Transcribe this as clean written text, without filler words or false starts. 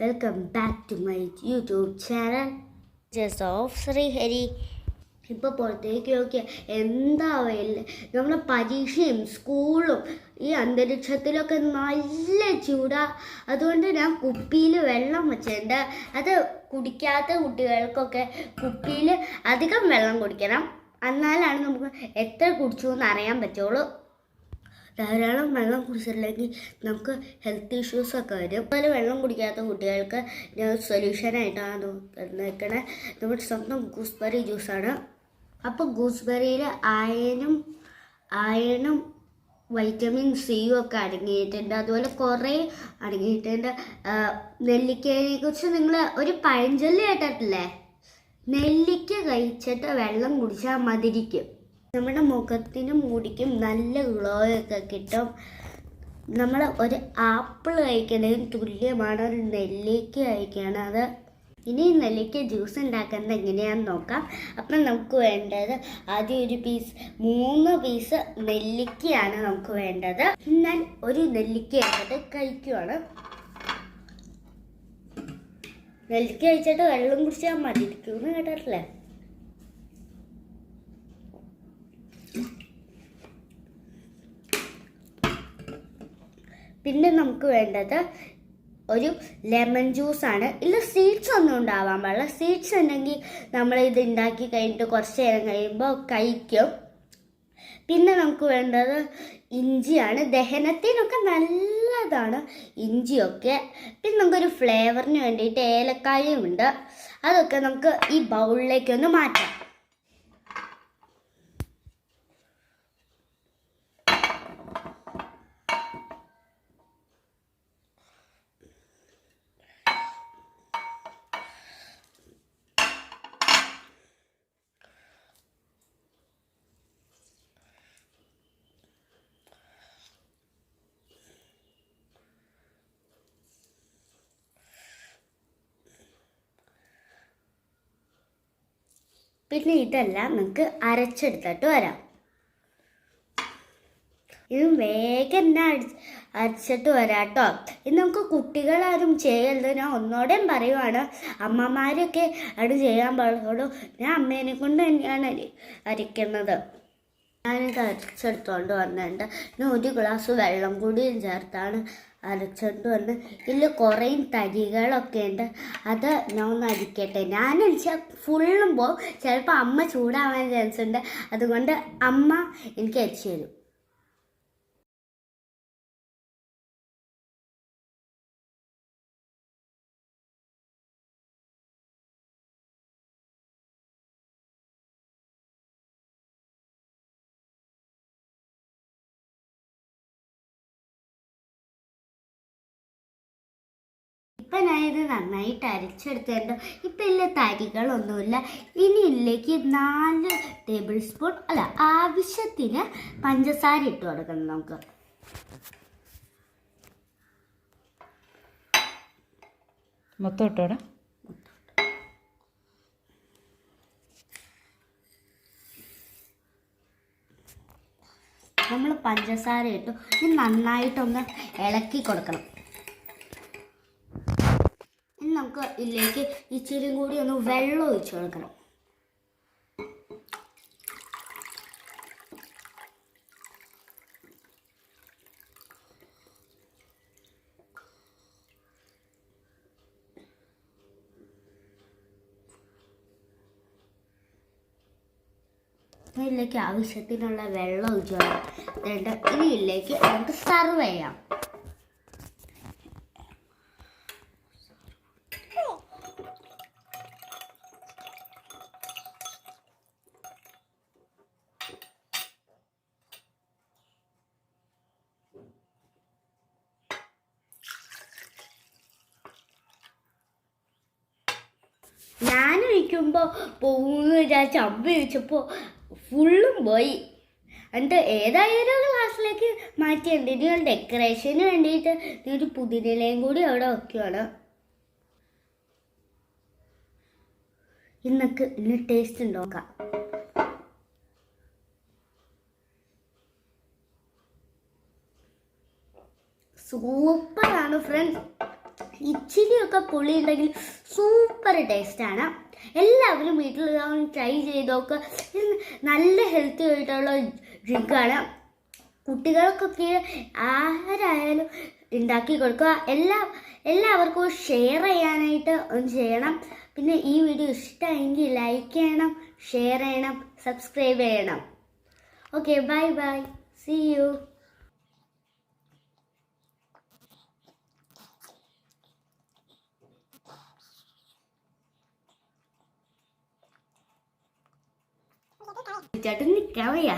welcome back to my YouTube channel. Just off Srihari. ഇപ്പോൾ പുറത്തേക്ക് നോക്കിയാൽ എന്താ വെയിൽ. നമ്മുടെ പരീക്ഷയും സ്കൂളും ഈ അന്തരീക്ഷത്തിലൊക്കെ നല്ല ചൂടാ. അതുകൊണ്ട് ഞാൻ കുപ്പിയിൽ വെള്ളം വെച്ചിട്ടുണ്ട്. അത് കുടിക്കാത്ത കുട്ടികൾക്കൊക്കെ കുപ്പിയിൽ അധികം വെള്ളം കുടിക്കണം. എന്നാലാണ് നമുക്ക് എത്ര കുടിച്ചു എന്ന് അറിയാൻ പറ്റുള്ളൂ. ധാരാളം വെള്ളം കുടിച്ചില്ലെങ്കിൽ നമുക്ക് ഹെൽത്ത് ഇഷ്യൂസൊക്കെ വരും. അതുപോലെ വെള്ളം കുടിക്കാത്ത കുട്ടികൾക്ക് ഞാൻ സൊല്യൂഷനായിട്ടാണ് നിൽക്കണേ. നമ്മുടെ സ്വന്തം ഗൂസ്ബെറി ജ്യൂസാണ്. അപ്പോൾ ഗൂസ്ബെറിയിൽ അയണും വൈറ്റമിൻ സിയും ഒക്കെ അടങ്ങിയിട്ടുണ്ട്. അതുപോലെ കുറേ അടങ്ങിയിട്ടുണ്ട്. നെല്ലിക്കയെ കുറിച്ച് നിങ്ങൾ ഒരു പഴഞ്ചൊല്ലി കേട്ടിട്ടില്ലേ? നെല്ലിക്ക കഴിച്ചിട്ട് വെള്ളം കുടിച്ചാൽ മതിരിക്കും. നമ്മുടെ മുഖത്തിനും മുടിക്കും നല്ല ഗ്ലോയൊക്കെ കിട്ടും. നമ്മൾ ഒരു ആപ്പിൾ കഴിക്കുന്നതിന് തുല്യമാണ് ഒരു നെല്ലിക്ക കഴിക്കുന്നത്. ഇനി നെല്ലിക്ക ജ്യൂസ് ഉണ്ടാക്കുന്നത് എങ്ങനെയാണെന്ന് നോക്കാം. അപ്പം നമുക്ക് വേണ്ടത് ആദ്യം 3 പീസ് നെല്ലിക്കയാണ് നമുക്ക് വേണ്ടത്. ഞാൻ ഒരു നെല്ലിക്ക എടുത്തിട്ട് കഴിക്കുവാണ്. നെല്ലിക്ക കഴിച്ചിട്ട് വെള്ളം കുടിച്ചാൽ മതിരിക്കുമെന്ന് കേട്ടിട്ടില്ലേ? പിന്നെ നമുക്ക് വേണ്ടത് ഒരു ലെമൺ ജ്യൂസാണ്. ഇതിൽ സീഡ്സ് ഒന്നും ഉണ്ടാവാൻ പാടില്ല. സീഡ്സ് ഉണ്ടെങ്കിൽ നമ്മൾ ഇത് ഉണ്ടാക്കി കഴിഞ്ഞിട്ട് കുറച്ച് നേരം കഴിയുമ്പോൾ കഴിക്കും. പിന്നെ നമുക്ക് വേണ്ടത് ഇഞ്ചിയാണ്. ദഹനത്തിനൊക്കെ നല്ലതാണ് ഇഞ്ചിയൊക്കെ. പിന്നെ നമുക്കൊരു ഫ്ലേവറിന് വേണ്ടിയിട്ട് ഏലക്കായും ഉണ്ട്. അതൊക്കെ നമുക്ക് ഈ ബൗളിലേക്കൊന്ന് മാറ്റാം. പിന്നെ ഇതെല്ലാം നമുക്ക് അരച്ചെടുത്തിട്ട് വരാം. ഇത് വേഗം തന്നെ അരച്ചിട്ട് വരാം കേട്ടോ. ഇത് നമുക്ക് കുട്ടികളാരും ചെയ്യരുത്. ഞാൻ ഒന്നോടെയും പറയുവാണ്, അമ്മമാരൊക്കെ അത് ചെയ്യാൻ പാടുള്ളൂ. ഞാൻ അമ്മേനെ കൊണ്ട് തന്നെയാണ് അരയ്ക്കുന്നത്. ഞാനിത് അരച്ചെടുത്തോണ്ട് വന്നിട്ടുണ്ട്. പിന്നെ 1 ഗ്ലാസ് വെള്ളം കൂടിയും ചേർത്താണ് അരച്ചോണ്ട് വന്ന്. ഇതിൽ കുറേ തരികളൊക്കെ ഉണ്ട്. അത് ഞാൻ ഒന്ന് അരിക്കട്ടെ. ഞാൻ അരിച്ചാൽ ഫുള്ളും പോകും. ചിലപ്പോൾ അമ്മ ചൂടാവാൻ ചാൻസ് ഉണ്ട്. അതുകൊണ്ട് അമ്മ എനിക്ക് അരിച്ചു തരും. ഇപ്പം ഞാനിത് നന്നായിട്ട് അരച്ചെടുത്തിട്ടുണ്ട്. ഇപ്പം ഇല്ല തരികളൊന്നുമില്ല. ഇനി ഇതിലേക്ക് 4 ടേബിൾ സ്പൂൺ ആവശ്യത്തിന് പഞ്ചസാര ഇട്ട് കൊടുക്കണം. നമുക്ക് മൊത്തം ഇട്ടോടെ. നമ്മൾ പഞ്ചസാര ഇട്ടു. ഇത് നന്നായിട്ടൊന്ന് ഇളക്കി കൊടുക്കണം. ഇനി നമുക്ക് ഇതിലേക്ക് ഇച്ചിരി കൂടി ഒന്ന് വെള്ളം ഒഴിച്ചു കൊടുക്കണം. ഇതിലേക്ക് ആവശ്യത്തിനുള്ള വെള്ളം ഒഴിച്ചു കൊടുക്കണം. ഇനി ഇതിലേക്ക് നമുക്ക് സർവ് ചെയ്യാം. ഞാൻ ഒഴിക്കുമ്പോൾ പോകുമെന്ന് വിചാരിച്ച് അമ്മ ഒഴിച്ചപ്പോൾ ഫുള്ളും പോയി. എന്നിട്ട് ഏതായാലും ഗ്ലാസ്സിലേക്ക് മാറ്റിയുണ്ട്. ഇനി ഡെക്കറേഷന് വേണ്ടിയിട്ട് ഒരു പുതിനയിലയും കൂടി അവിടെ വെക്കുകയാണ്. ഇന്ന് ടേസ്റ്റ് നോക്കാം. സൂപ്പറാണ് ഫ്രണ്ട്സ്. ഇച്ചിരിയൊക്കെ പുളി ഉണ്ടെങ്കിൽ സൂപ്പർ ടേസ്റ്റാണ്. എല്ലാവരും വീട്ടിൽ ട്രൈ ചെയ്തൊക്കെ. നല്ല ഹെൽത്തി ആയിട്ടുള്ള ഡ്രിങ്കാണ്. കുട്ടികൾക്കൊക്കെ ആരായാലും ഉണ്ടാക്കി കൊടുക്കുക. എല്ലാവർക്കും ഷെയർ ചെയ്യാനായിട്ട് ഒന്ന് ചെയ്യണം. പിന്നെ ഈ വീഡിയോ ഇഷ്ടമെങ്കിൽ ലൈക്ക് ചെയ്യണം, ഷെയർ ചെയ്യണം, സബ്സ്ക്രൈബ് ചെയ്യണം. Okay, bye bye, see you. ചേട്ടൻ നിൽക്കാൻ വയ്യ.